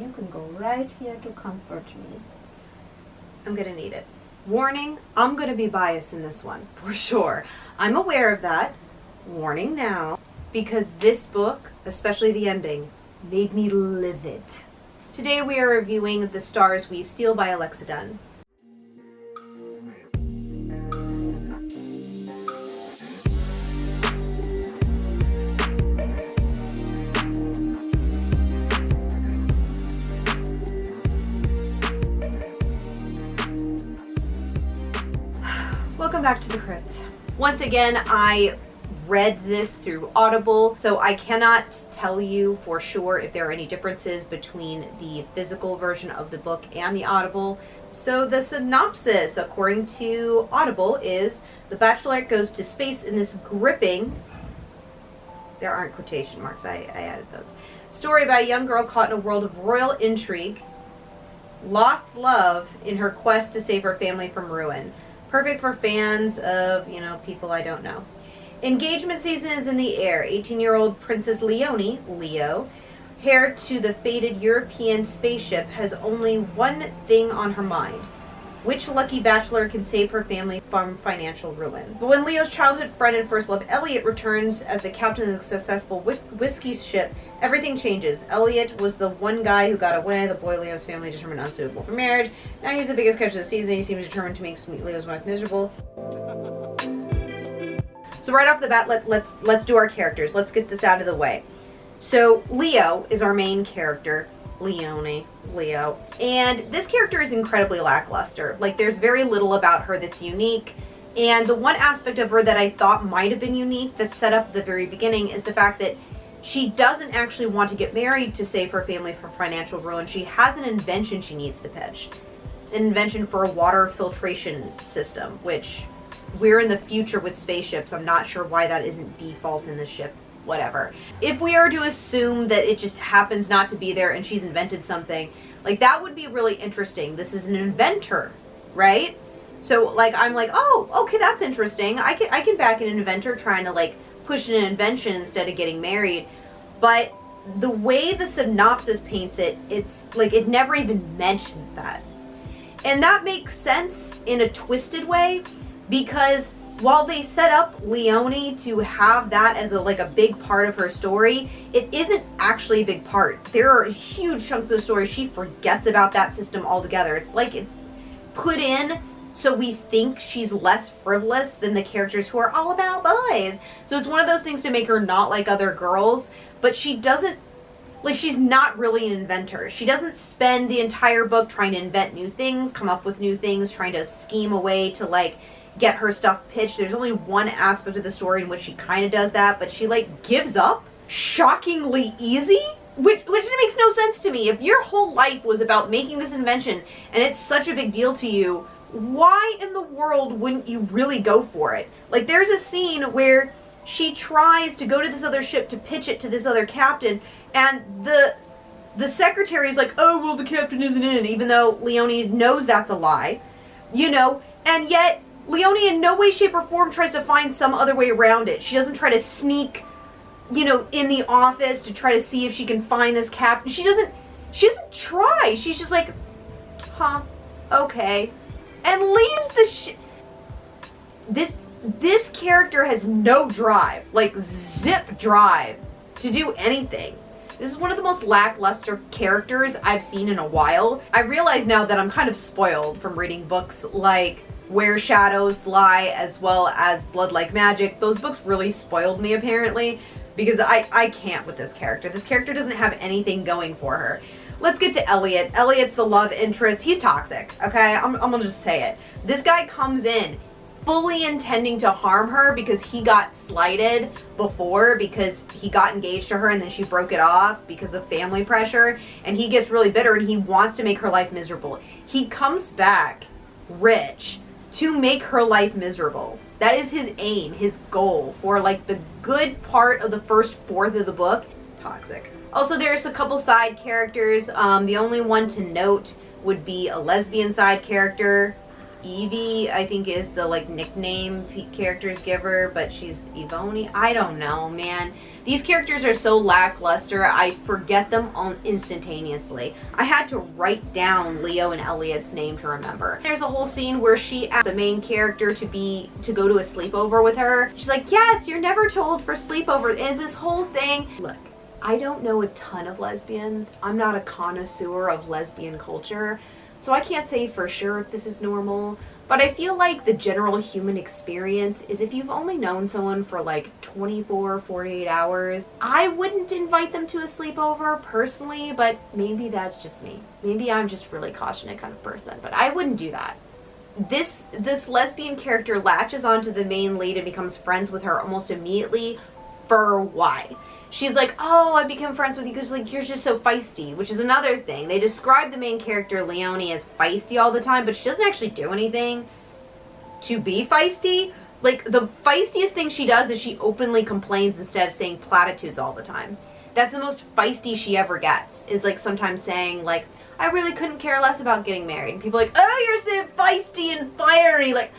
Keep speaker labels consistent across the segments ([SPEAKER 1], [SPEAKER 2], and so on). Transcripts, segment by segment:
[SPEAKER 1] You can go right here to comfort me.
[SPEAKER 2] I'm gonna need it. Warning, I'm gonna be biased in this one, for sure. I'm aware of that. Warning now. Because this book, especially the ending, made me livid. Today we are reviewing The Stars We Steal by Alexa Donne. Welcome back to the crypt. Once again, I read this through Audible, so I cannot tell you for sure if there are any differences between the physical version of the book and the Audible. So the synopsis, according to Audible, is the Bachelorette goes to space in this gripping, there aren't quotation marks, I added those, story about a young girl caught in a world of royal intrigue, lost love in her quest to save her family from ruin. Perfect for fans of, people I don't know. Engagement season is in the air. 18-year-old Princess Leonie, Leo, heir to the fated European spaceship, has only one thing on her mind. Which lucky bachelor can save her family from financial ruin? But when Leo's childhood friend and first love, Elliot, returns as the captain of the successful whiskey ship, everything changes. Elliot was the one guy who got away. The boy Leo's family determined unsuitable for marriage. Now he's the biggest catch of the season. He seems determined to make Leo's wife miserable. So right off the bat, let's do our characters. Let's get this out of the way. So Leo is our main character. Leo. And this character is incredibly lackluster. Like, there's very little about her that's unique. And the one aspect of her that I thought might have been unique that's set up at the very beginning is the fact that she doesn't actually want to get married to save her family from financial ruin. She has an invention she needs to pitch. An invention for a water filtration system, which we're in the future with spaceships. I'm not sure why that isn't default in the ship. Whatever. If we are to assume that it just happens not to be there and she's invented something, like, that would be really interesting. This is an inventor, right? So, like, I'm like, oh, okay, that's interesting. I can back an inventor trying to, like, push an invention instead of getting married. But the way the synopsis paints it, it's like it never even mentions that. And that makes sense in a twisted way, because while they set up Leonie to have that as a big part of her story, it isn't actually a big part. There are huge chunks of the story she forgets about that system altogether. It's like it's put in so we think she's less frivolous than the characters who are all about boys. So it's one of those things to make her not like other girls, but she doesn't, she's not really an inventor. She doesn't spend the entire book trying to invent new things, come up with new things, trying to scheme a way to, get her stuff pitched. There's only one aspect of the story in which she kind of does that, but she gives up shockingly easy, which makes no sense to me. If your whole life was about making this invention and it's such a big deal to you, why in the world wouldn't you really go for it? There's a scene where she tries to go to this other ship to pitch it to this other captain, and the secretary's like, oh, well, the captain isn't in, even though Leonie knows that's a lie, and yet Leonie in no way, shape, or form tries to find some other way around it. She doesn't try to sneak, in the office to try to see if she can find this captain. She doesn't try. She's just like, huh, okay. And leaves this character has no drive, zip drive to do anything. This is one of the most lackluster characters I've seen in a while. I realize now that I'm kind of spoiled from reading books like Where Shadows Lie, as well as Blood Like Magic. Those books really spoiled me, apparently, because I can't with this character. This character doesn't have anything going for her. Let's get to Elliot. Elliot's the love interest. He's toxic, okay? I'm gonna just say it. This guy comes in fully intending to harm her because he got slighted before, because he got engaged to her and then she broke it off because of family pressure, and he gets really bitter and he wants to make her life miserable. He comes back rich to make her life miserable. That is his aim, his goal for the good part of the first fourth of the book. Toxic. Also, there's a couple side characters. The only one to note would be a lesbian side character. Evie, I think, is the like nickname characters give her, but she's Evony. I don't know, man. These characters are so lackluster, I forget them instantaneously. I had to write down Leo and Elliot's name to remember. There's a whole scene where she asked the main character to go to a sleepover with her. She's like, yes, you're never told for sleepover. And it's this whole thing. Look, I don't know a ton of lesbians. I'm not a connoisseur of lesbian culture, so I can't say for sure if this is normal. But I feel like the general human experience is if you've only known someone for like 24, 48 hours, I wouldn't invite them to a sleepover personally, but maybe that's just me. Maybe I'm just really cautionate kind of person, but I wouldn't do that. This lesbian character latches onto the main lead and becomes friends with her almost immediately. For why? She's like, oh, I became friends with you because like you're just so feisty, which is another thing. They describe the main character, Leonie, as feisty all the time, but she doesn't actually do anything to be feisty. Like, the feistiest thing she does is she openly complains instead of saying platitudes all the time. That's the most feisty she ever gets, is like sometimes saying like, I really couldn't care less about getting married. And people are like, oh, you're so feisty and fiery. Like,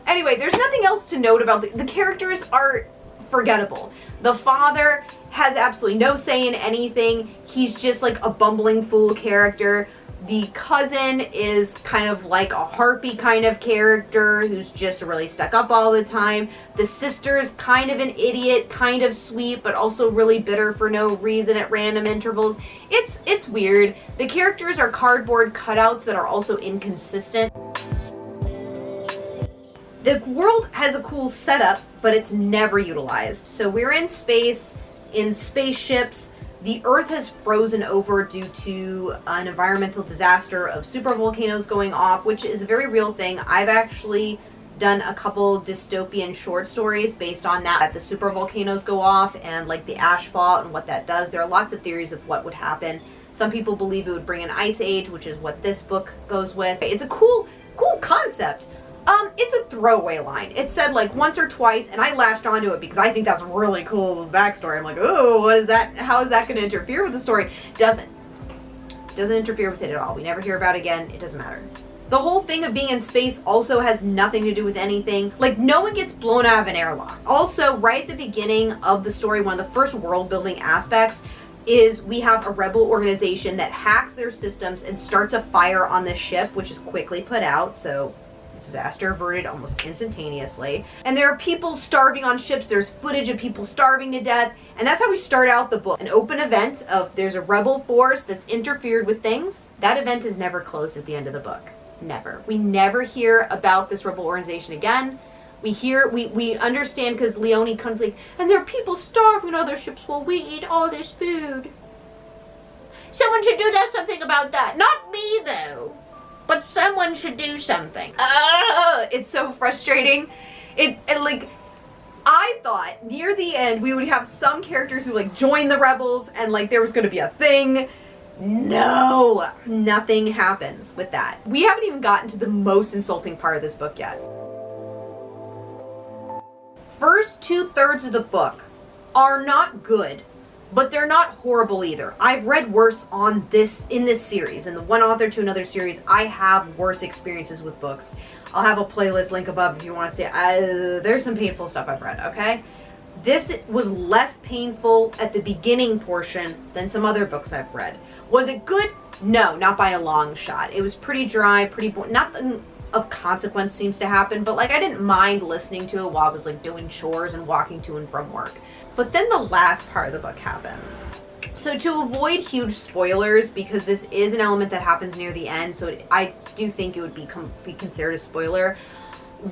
[SPEAKER 2] anyway, there's nothing else to note about the characters are forgettable. The father has absolutely no say in anything. He's just like a bumbling fool character. The cousin is kind of like a harpy kind of character who's just really stuck up all the time. The sister's kind of an idiot, kind of sweet, but also really bitter for no reason at random intervals. It's weird. The characters are cardboard cutouts that are also inconsistent. The world has a cool setup, but it's never utilized. So we're in space, in spaceships. The Earth has frozen over due to an environmental disaster of supervolcanoes going off, which is a very real thing. I've actually done a couple dystopian short stories based on that. The supervolcanoes go off and like the ash fall and what that does. There are lots of theories of what would happen. Some people believe it would bring an ice age, which is what this book goes with. It's a cool concept. It's a throwaway line. It said like once or twice, and I latched onto it because I think that's really cool, his backstory. I'm like, oh, what is that? How is that going to interfere with the story? Doesn't interfere with it at all. We never hear about it again. It doesn't matter. The whole thing of being in space also has nothing to do with anything. Like, no one gets blown out of an airlock. Also, right at the beginning of the story, one of the first world building aspects is we have a rebel organization that hacks their systems and starts a fire on the ship, which is quickly put out, so disaster averted almost instantaneously. And there are people starving on ships. There's footage of people starving to death. And that's how we start out the book. An open event of there's a rebel force that's interfered with things. That event is never closed at the end of the book. Never. We never hear about this rebel organization again. We understand because Leonie comes like, and there are people starving on other ships while we eat all this food. Someone should do something about that. Not me, though. But someone should do something. It's so frustrating. I thought near the end we would have some characters who like join the rebels and like there was going to be a thing. No, nothing happens with that. We haven't even gotten to the most insulting part of this book yet. First 2/3 of the book are not good, but they're not horrible either. I've read worse in this series. In the one author to another series, I have worse experiences with books. I'll have a playlist link above if you want to see. There's some painful stuff I've read, okay? This was less painful at the beginning portion than some other books I've read. Was it good? No, not by a long shot. It was pretty dry, pretty boring. Nothing of consequence seems to happen, but like I didn't mind listening to it while I was like doing chores and walking to and from work. But then the last part of the book happens. So to avoid huge spoilers, because this is an element that happens near the end, so I do think it would be considered a spoiler.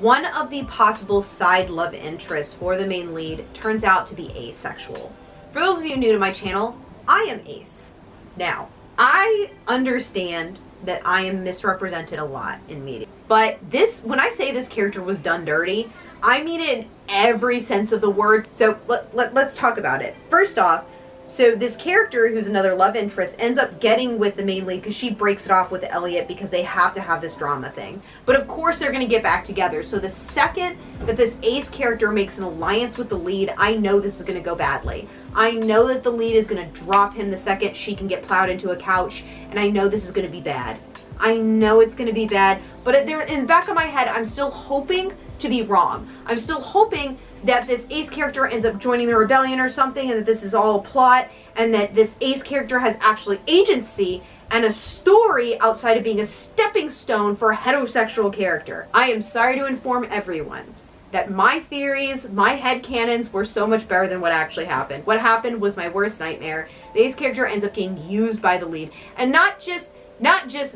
[SPEAKER 2] One of the possible side love interests for the main lead turns out to be asexual. For those of you new to my channel, I am ace. Now, I understand that I am misrepresented a lot in media. But when I say this character was done dirty, I mean it in every sense of the word. So let's talk about it. First off, so this character, who's another love interest, ends up getting with the main lead because she breaks it off with Elliot because they have to have this drama thing. But of course they're going to get back together. So the second that this ace character makes an alliance with the lead, I know this is going to go badly. I know that the lead is going to drop him the second she can get plowed into a couch, and I know this is going to be bad. I know it's going to be bad, but there in the back of my head, I'm still hoping to be wrong. I'm still hoping that this ace character ends up joining the rebellion or something, and that this is all a plot, and that this ace character has actually agency and a story outside of being a stepping stone for a heterosexual character. I am sorry to inform everyone that my theories, my headcanons were so much better than what actually happened. What happened was my worst nightmare. The ace character ends up getting used by the lead. And not just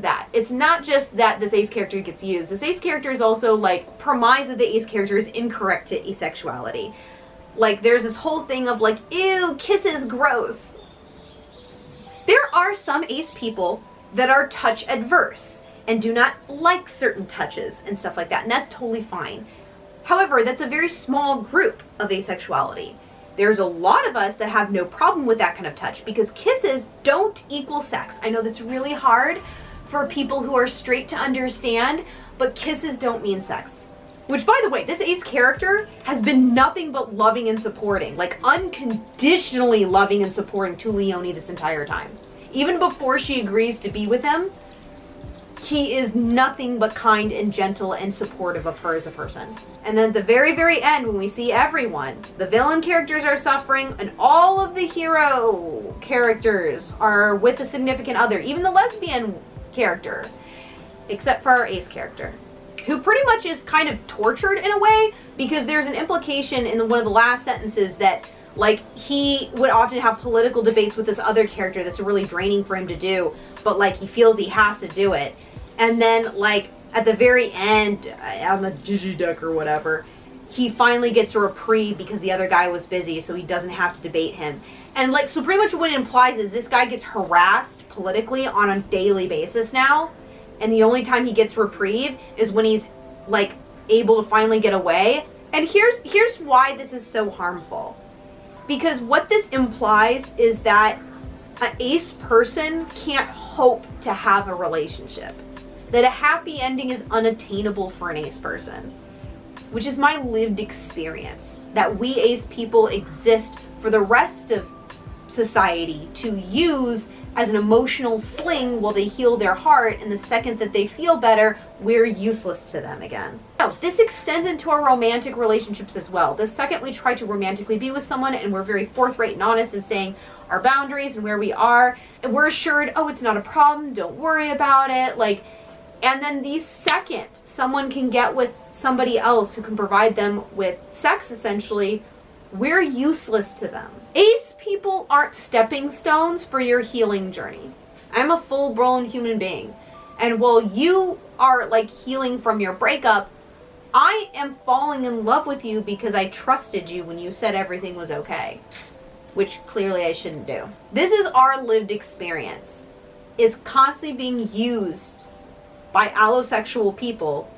[SPEAKER 2] that. It's not just that this ace character gets used. This ace character is also like, premise that the ace character is incorrect to asexuality. Like, there's this whole thing of like, ew, kisses, gross. There are some ace people that are touch adverse and do not like certain touches and stuff like that, and that's totally fine. However, that's a very small group of asexuality. There's a lot of us that have no problem with that kind of touch because kisses don't equal sex. I know that's really hard for people who are straight to understand, but kisses don't mean sex. Which, by the way, this ace character has been nothing but loving and supporting, like unconditionally loving and supporting to Leone this entire time. Even before she agrees to be with him, he is nothing but kind and gentle and supportive of her as a person. And then at the very, very end, when we see everyone, the villain characters are suffering and all of the hero characters are with a significant other, even the lesbian character, except for our ace character, who pretty much is kind of tortured in a way, because there's an implication in one of the last sentences that like he would often have political debates with this other character that's really draining for him to do, but like he feels he has to do it. And then like at the very end on the Digideck or whatever, he finally gets a reprieve because the other guy was busy, so he doesn't have to debate him. And like, so pretty much what it implies is this guy gets harassed politically on a daily basis now. And the only time he gets reprieve is when he's like able to finally get away. And here's why this is so harmful. Because what this implies is that an ace person can't hope to have a relationship. That a happy ending is unattainable for an ace person. Which is my lived experience. That we ace people exist for the rest of society to use as an emotional sling while they heal their heart, and the second that they feel better, we're useless to them again. Now, this extends into our romantic relationships as well. The second we try to romantically be with someone and we're very forthright and honest in saying our boundaries and where we are, and we're assured, oh, it's not a problem, don't worry about it, like, and then the second someone can get with somebody else who can provide them with sex, essentially, we're useless to them. Ace people aren't stepping stones for your healing journey. I'm a full-blown human being. And while you are like healing from your breakup, I am falling in love with you because I trusted you when you said everything was okay. Which clearly I shouldn't do. This is our lived experience. Is constantly being used by allosexual people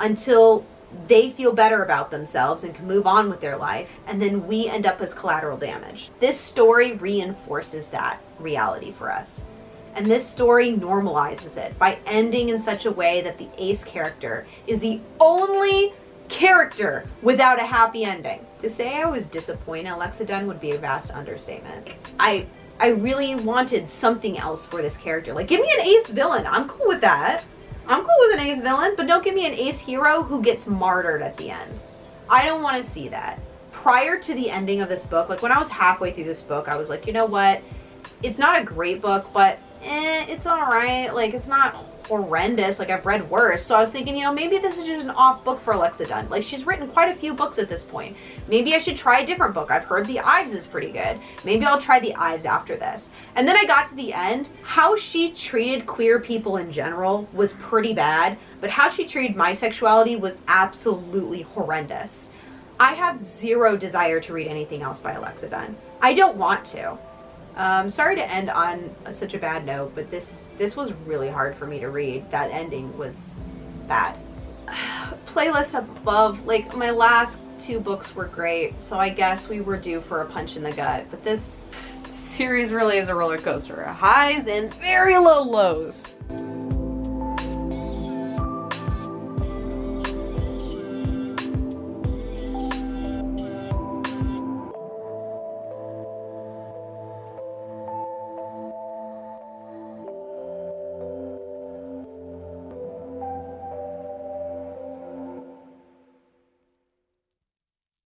[SPEAKER 2] until they feel better about themselves and can move on with their life, and then we end up as collateral damage. This story reinforces that reality for us. And this story normalizes it by ending in such a way that the ace character is the only character without a happy ending. To say I was disappointed Alexa Donne would be a vast understatement. I really wanted something else for this character. Like, give me an ace villain. I'm cool with that. I'm cool with an ace villain, but don't give me an ace hero who gets martyred at the end. I don't want to see that. Prior to the ending of this book, like when I was halfway through this book, I was like, you know what? It's not a great book, but it's alright. Like, it's not horrendous. Like, I've read worse. So I was thinking, you know, maybe this is just an off book for Alexa Donne. Like, she's written quite a few books at this point. Maybe I should try a different book. I've heard The Ives is pretty good. Maybe I'll try The Ives after this. And then I got to the end. How she treated queer people in general was pretty bad, but how she treated my sexuality was absolutely horrendous. I have zero desire to read anything else by Alexa Donne. I don't want to. Sorry to end on such a bad note, but this was really hard for me to read. That ending was bad. Playlist above, like, my last two books were great, so I guess we were due for a punch in the gut, but this series really is a roller coaster. Highs and very low lows.